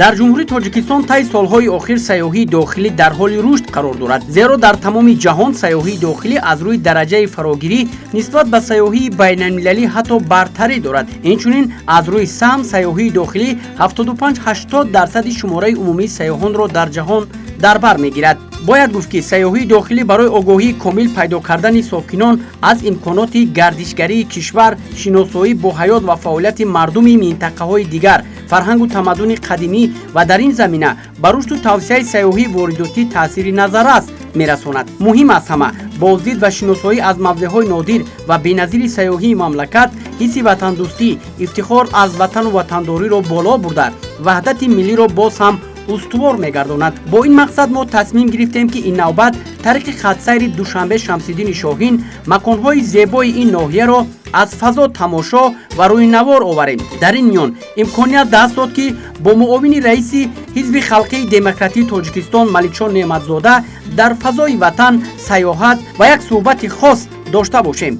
дар ҷумҳурии тоҷикистон таи солҳои охир сайёҳии дохилӣ дар ҳоли рушд қарор дорад, зеро дар тамоми ҷаҳон сайёҳии дохилӣ аз рӯи дараҷаи фарогирӣ нисбат ба сайёҳии байналмилалӣ ҳатто бартарӣ дорад. Инчунин аз рӯи саҳм сайёҳии дохилӣ 75-80% шумораи умумии сайёҳонро дар ҷаҳон дар бар мегирад. бояд гуфт ки сайёҳии дохилӣ барои огоҳии комил пайдо кардани сокинон аз имконоти гардишгарии кишвар, шиносоӣ бо ҳаёт ва фаъолияти мардуми минтақаҳои дигар, фарҳангу тамаддуни қадимӣ ва дар ин замина ба рушду тавсеяи сайёҳии воридотӣ таъсири назаррас мерасонад. муҳим аз ҳама боздид ва шиносоӣ аз мавзеъҳои нодир ва беназири сайёҳии мамлакат ҳисси ватандӯстӣ, ифтихор аз ватану ватандориро боло бурда, ваҳдати миллиро боз ҳам устувор мегардонад. бо ин мақсад мо тасмим гирифтем ки ин навбат тариқи хатсайри душанбе Шамсиддини Шоҳин маконҳои зебои ин ноҳияро аз фазо тамошо ва рӯйнавор оварем. дар ин миён имконият даст дод ки бо муовини раиси ҳизби халқии демократии Тоҷикистон Маликшон Неъматзода дар фазои ватан сайёҳат ва як суҳбати хос дошта бошем.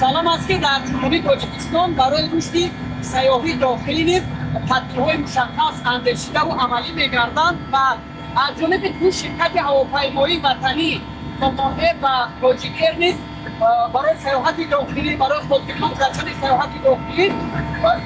салом аст ки дар ҷумҳурии Тоҷикистон барои рушди сайёҳии дохилӣ низ тадбирҳои мушаххас андешидару амалӣ мегарданд ва аз ҷониби ду ширкати ҳавопаймоии ватанӣ Сомонер ва Тоҷикер низ барои сайёҳати дохилӣ, барои хотирманд кардани сайёҳати дохилӣ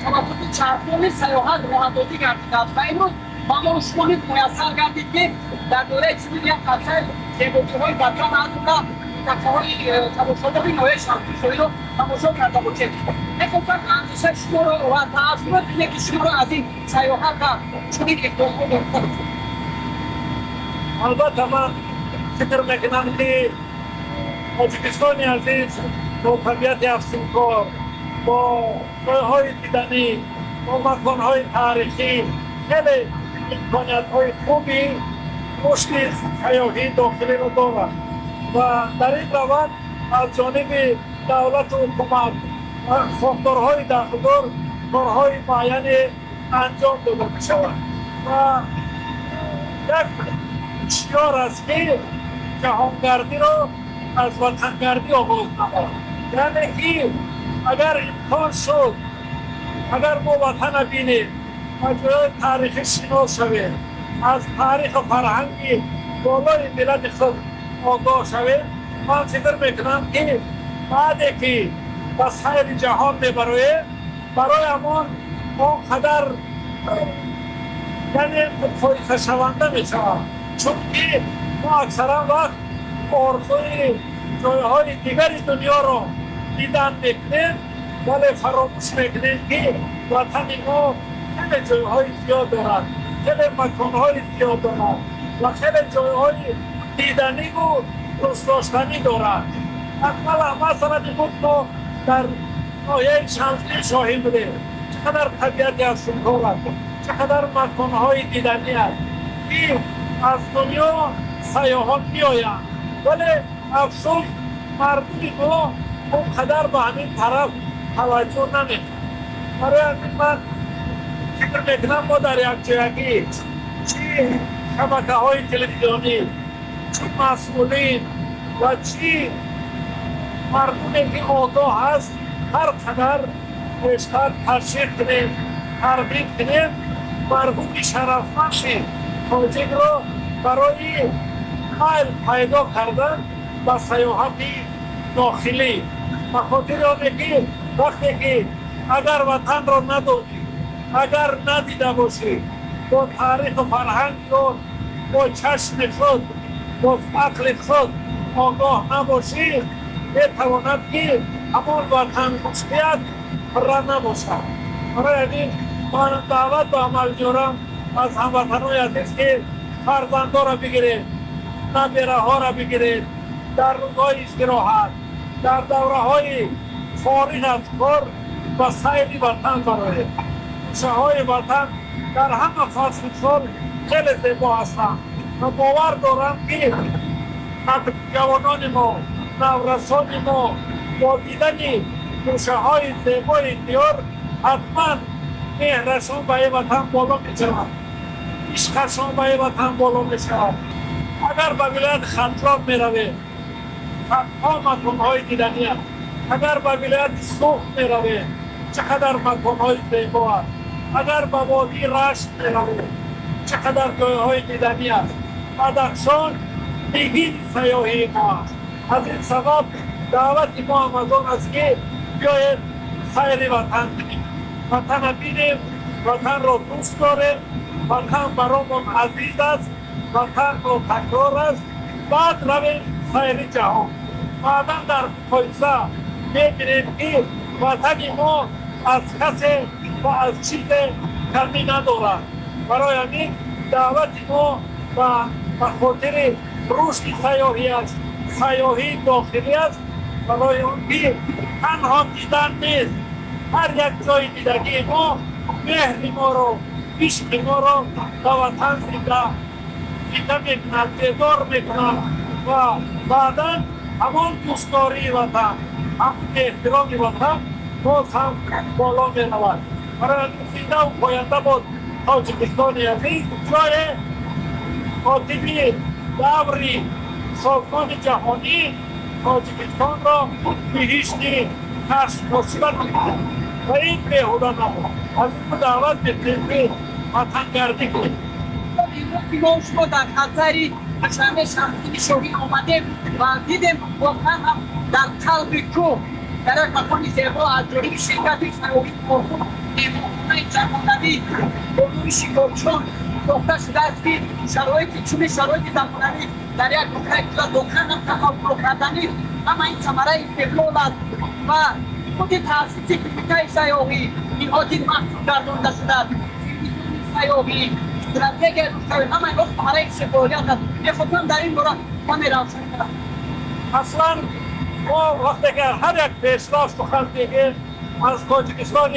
тавассути чархони сайёҳат роҳандозӣ гардидааст ва имрӯз ба мо шумо низ муяссар гардид ки дар дораи чунин як қатрае зебогиҳои ватан аз ҷумла минтақаҳои тамошодори ноҳияи шарқишоҳиро тамошо карда бошем. мехостам андешаи шуморо ва таассуроти яки шуморо аз ин сайёҳат ва чунин иқдомҳо дошта бошем. албатта ман фикр мекунам ки тоҷикистони азиз бо табиати афсункор, бо ҷойҳои диданӣ, бо маконҳои таърихӣ хеле имкониятҳои хуби рушди сайёҳии дохилиро дорад ва дар ин раванд аз ҷониби давлату ҳукумат ва сохторҳои дахлдор корҳои муайяне анҷом дода мешавад ва як шиёр аст ки ҷаҳонгардиро аз ватангардӣ оғоз намояд. яъне ки агар имкон шуд, агар мо ватана бинем ва ҷойҳои таърихӣ шинос шавем, аз таъриху фарҳанги болои миллати худ огоҳ шавем, ман фикр мекунам ки баъде ки ба сайри ҷаҳон мебароем, барои ҳамон он қадар яъне муқоисашаванда мешавад. чунки мо аксаран вақт орзуи ҷойҳои дигари дунёро дидан мекунем, вале фаромӯш мекунем ки ватани мо хеле ҷойҳои зиёд дорад, хеле маконҳои зиёд дорад ва хеле ҷойҳои диданигу дӯстдоштанӣ дорад. масалан имрӯз мо дар ноҳияи Шамсиддини Шоҳин будем. чӣ қадар табиати афсункор аст, чӣ қадар маконҳои диданӣ аст ки аз дунё сайёҳон меоянд, вале афсӯс мардуми мо он қадар ба ҳамин тараф таваҷҷӯҳ намекунад. барои ҳамин ман фикр мекунам мо дар якҷоягӣ чӣ шабакаҳои телевизионӣ, чӣ масъулин ва чӣ мардуме ки огоҳ аст ҳар қадар бештар ташвиқ кунем, тарғиб кунем, мардуми шарафманди тоҷикро барои майл пайдо кардан ба сайёҳати дохилӣ. ба хотири оне ки вақте ки агар ватанро надонӣ, агар надида бошӣ, бо таъриху фарҳанги он, бо чашми худ, бо ақли худ огоҳ набошӣ, метавонад ки ҳамон ватандӯстият пурра набошад. барои ҳамин ман даъват ба амал меорам аз ҳамватанои азиз ки фарзандоро бигиред, набераҳоро бигиред, дар рӯзҳои истироҳат, дар давраҳои фориғ аз кор ба сайри ватан бароед. гӯшаҳои ватан дар ҳама фасли сол хеле зебо ҳастанд ва бовар дорам ки ҷавонони мо, наврасони мо бо дидани гӯшаҳои зебои диёр ҳатман меҳрашон ба ин ватан боло мешавад, ишқашон ба ин ватан боло мешавад. агар ба вилояти хатлон меравем, хатҳо маконҳои диданӣ аст. агар ба вилояти суғд меравем, чӣ қадар маконҳои зебо аст. агар ба водии рашт меравем, چقدر جایهای دیدنی است. بدخشان میگین سیاحی ما است. از این سبب دعوت ما هم از آن است که بیاید سیر وطن کنیم، وطن بینیم، وطن را دوست داریم، وطن برامون عزیز است، وطن را تکرار است. بعد رویم سیر جهان. بعدا در مقایسه میبینیم که وطن ما از کسی و از چیز کمی ندارد. برای همین دعوت ما و خاطر رشد سیاحی است، سیاحی داخلی است. برای اون که تنها دیدن نیست، هر یک جای دیدگی ما مهر ما رو، عشق ما رو به وطن زنده میکنند، بیدار میکنند و بعدا همان دوستداری وطن، همون احترام وطن باز هم بالا میرود. برای زنده و پاینده بود تاجیکستان عزیز، جای خاطری دوری سازمان جهانی تاجیکستان را بهشتی کشف مصیبت میکنه و این بیهوده نبود. از این دعوت میکنیم که وطن گردی کنیم. امروز که ما شما در خطری دوشنبه شمسین شوهی آمدیم و دیدیم واقعا هم در قلب کوه در یک مکان زیبا از جانب شرکت سیاحی مرحوم مهمانخانه زمانوی علوم شکارچیان ساخته شده است که شرایط زمانوی در یک دکان هم تحول کردنی اما این ثمره استقلال است و خود تاسیس کلیدهای سیاحی اینها که محصول گردانده شده است. سیاحی استراتژی روشن اما این ثمره استقلالیت است. خودم در این باره کمی روشن کنم. اصلا ما وقتی که هر یک پیشرفت سخن میگه از تاجیکستان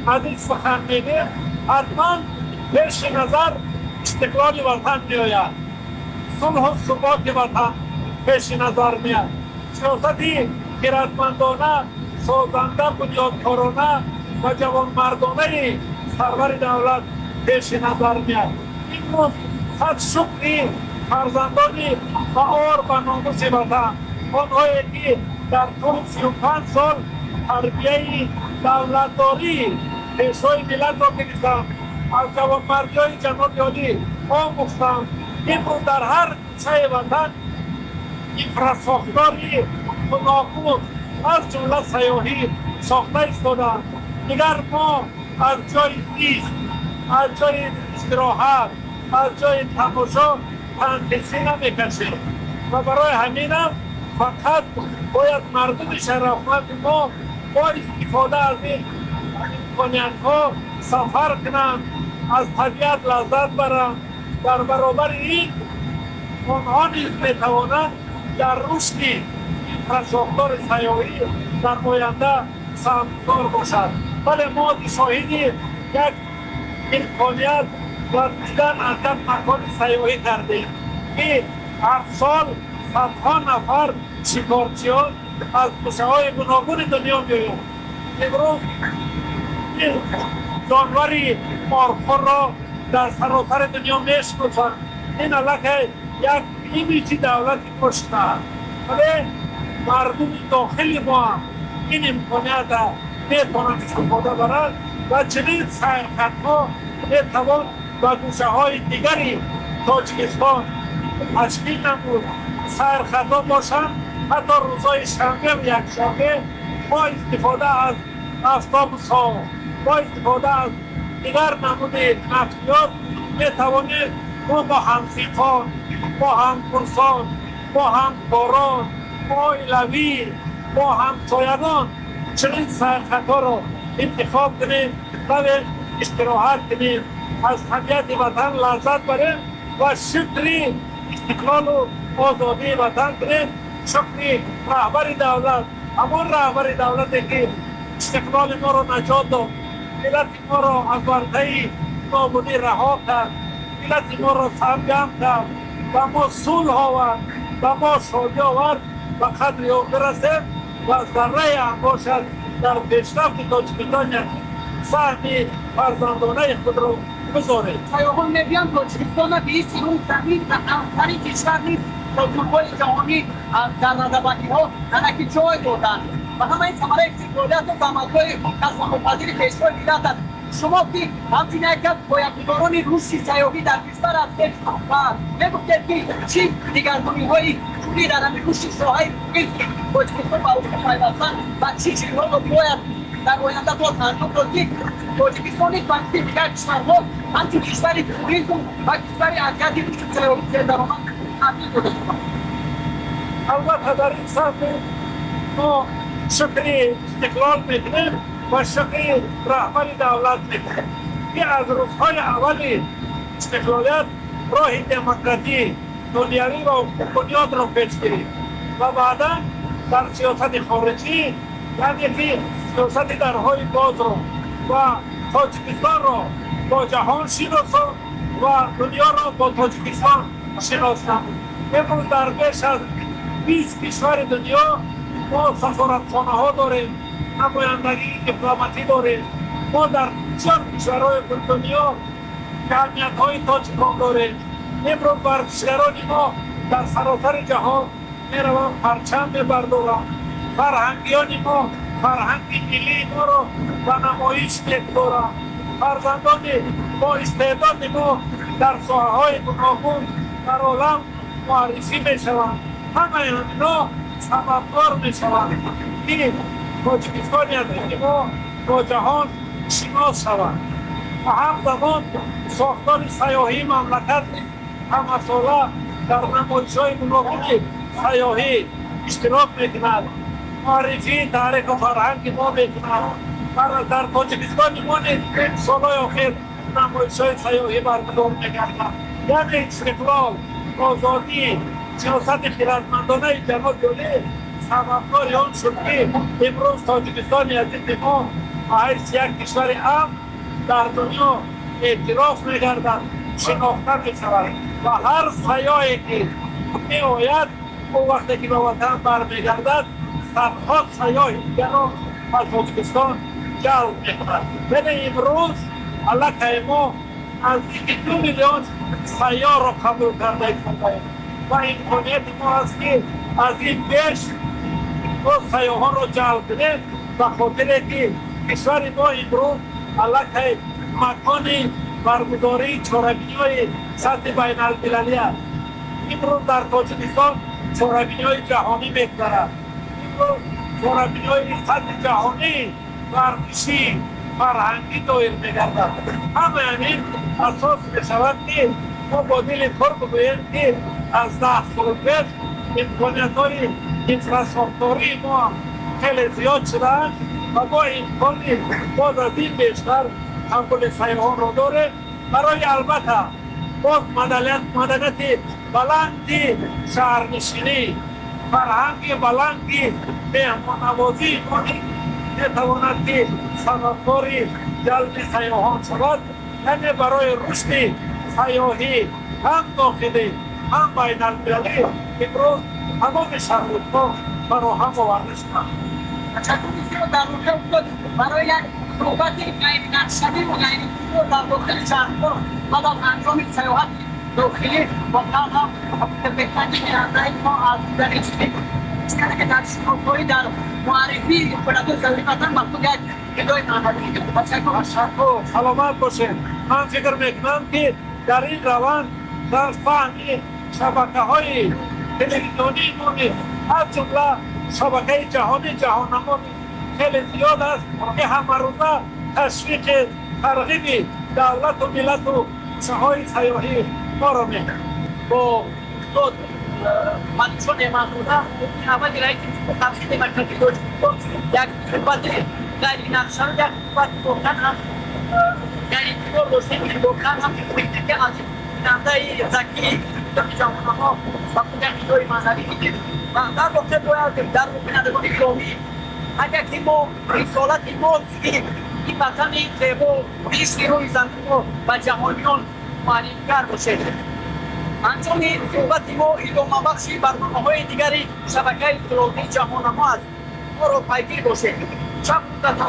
عزیز سخن میگه، حتما پیش نظر استقلال وطن میآید، صلح و ثبات وطن پیش نظر میاد، سیاستی خردمندانه، سازنده، بنیادکارانه و جوانمردانه سرور دولت پیش نظر میاد. امروز صد شکر فرزندان بهار و ناموس وطن، آنهایی که در طول 35 سال تربیه دولتداری پیشوای ملت را گرفتند، از جوانمردی‌های جناب عالی آموختند. امروز در هر کوچه وطن اینفراساختاری گوناگون از جمله سیاحی ساخته ایستادند. دیگر ما از جای زیست، از جای استراحت، از جای تماشا تنفسی نمیکشیم و برای همینم فقط باید مردم شرافمند ما با استفاده از این امکانیت‌ها سفر کنند، از طبیعت لذت برند. در برابر این آنها نیز میتوانند در رشد اینفراساختار سیاحی در آینده سهمگزار باشد. ولی ما شاهد یک امکانیت و دیدن اندک مکان سیاحی کردیم که هر سال صدها نفر شکارچیان از گوشه‌های گوناگون دنیا میآیند. امروز این جانوری مارخور را در سراسر دنیا میشناسند. این علاقه یک ایمیجی دولتی کشته است، ولی مردم داخلی ما این امکانیت میتوانند استفاده برند و چنین سیرخطها میتوان به گوشه‌های دیگری تاجیکستان تشکیل نمود. سیرخطها باشند حتی روزهای شنبه و یکشنبه با استفاده از اتوبوس‌ها، با استفاده از دیگر نمود نقلیات میتوانید ما با همسیخان، با همکرسان، با همکاران، با علوی، با همسایگان چنین سیرخطها را انتخاب کنیم، رویم استراحت کنیم، از طبیعت وطن لذت بریم و شکر استقلال و آزادی وطن کنیم. شکر رهبر دولت، همان رهبر دولتی که استقلال ما را نجات داد، ملت ما را از ورطه نابودی رها کرد، ملت ما را سرگرم کرد و ما صلح آورد و ما شادی آورد و قدری او برسیم و ذره هم باشد در پیشرفت تاجیکستان سهمی فرزندانه خود را بذارید. سیاحان میگویند تاجیکستان به این سیرون زمین و امترین کشور نیست تا جمهوری جهانی در ردبندی‌ها نمک جای دادند و همه این ثمره استقلالیت و زحمت‌های کسب‌وپذیر پیشوای ملت است. شما که همچین یک از بایدگاران روسی سیاحی در کشور هستید و نگفتید که چی دیگرگونی‌های جوری در همین روسی ساحل تاجیکستان و اروپا پیوستن و چی چیزها رو باید در آینده باز انجام داد که تاجیکستان یک بخشی دیگر کشورها همچون کشور توریسم و کشور حرکت روسی سیاحی درآمد تبدیل شده شود. البته در این صحنه ما شکری استقلال میکنیم و شکری رهبر دولت میکنیم که از روزهای اول استقلالیت راه دموکراسی دنیوی را بنیاد را پیش گرفت و بعدا در سیاست خارجی یعنی که سیاست درهای باز را و تاجیکستان را با جهان شناساند و دنیا را با تاجیکستان شناساند. امروز در بیش از 20 کشور دنیا ما سفارتخانه ها داریم، نمایندگی دیپلماتی داریم. ما در بسیار کشورهای دنیا جمعیت های تاجیکان داریم. امروز ورزشگران ما در سراسر جهان میروند پرچم میبردارند. فرهنگیان ما فرهنگ ملی ما را به نمایش میگذارند. فرزندان با استعداد ما در ساحه های گوناگون در عالم معرفی میشوند. همه اینا سببکار میشوند که تاجیکستان از ما با جهان شناس شود و همزمان ساختار سیاحی مملکت همه ساله در نمایش‌های گوناگون سیاحی اشتراک میکند، معرفی تاریخ و فرهنگ ما میکند. در تاجیکستان ما سالهای آخر نمایش‌های سیاحی برگزار می‌گردد. یعنی استقلال، آزادی، سیاست خردمندانه جناب جولی سببکار آن شد که امروز تاجیکستان عزیز ما به حیث یک کشور امن در دنیا اعتراف می‌گردد، شناخته می‌شود و هر سیاحی که می‌آید او وقتی که به وطن برمیگردد صدها سیاح دیگر را از تاجیکستان جلب می‌کند. یعنی امروز علاقه ما نزدیک 2 میلیون سیاح را قبول کرده ایم و امکانیت ما است که از این بیش ما سیاحان را جلب کنیم به خاطر که کشور ما امروز علاقه مکان برگزاری چهاربینی‌های سطح بین المللی است. امروز در تاجیکستان چهاربینی‌های جهانی می‌گذرد. امروز چهاربینی‌های سطح جهانی ورزشی فرهنگی دایر می‌گردد. همه همین اساس می‌شود که ما با دل پر بگوییم که از 10 سال پیش امکانیت‌های اینفراساختوری ما خیلی زیاد شده‌اند و ما امکانی باز از این بیشتر تحمل سیاحان را داریم. برای البته باز مدنیت بلندی شهرنشینی، فرهنگ بلندی مهمان‌نوازی کنی می‌تواند که سببکار جلب سیاحان شود. یعنی برای رشد سیاحی هم داخلی هم بین المللی امروز تمام شهرها فراهم آورده شدند. تشکر بسیار در واقع افتاد برای یک صحبت غیر نقشه‌ای و غیر پول در داخل شهرها بعد از انجام سیاحت داخلی واقعا هم بهترین گیرنده ما از در اجتماعی که در شناسایی در معرفی کننده سیاحی وطن مخصوص یک ادای معنوی. تشکر. سلامت باشید. من فکر میکنم که در این روند در فهم شبکه‌های تلویزیونی ما از جمله شبکه جهانی جهان‌نما خیلی زیاد است که همه روزه تشویق ترغیب دولت و ملت و ساحه‌های سیاحی ما را می‌کند. با استاد منصور نعمت‌الله اول رئیس تفسیر مرکزی تاجیکستان یک صحبت غیر نقشه‌ای یک صحبت واقعاً هم غیر پول داشتیم که واقعاً هم فکر که از نمده زکی جهان‌نما و کودکی‌های معنوی می‌دید و در واقع باید در بینندگان گرامی اگر که ما رسالت ما که این وطن زیبا بیشتر روی زمین و جهانیان معرفی‌گر باشه. انجام صحبت ما ادامه بخشی برنامه‌های دیگری شبکه اطلاعاتی جهان‌نما است. ما را پیگیر باشید. چند مدت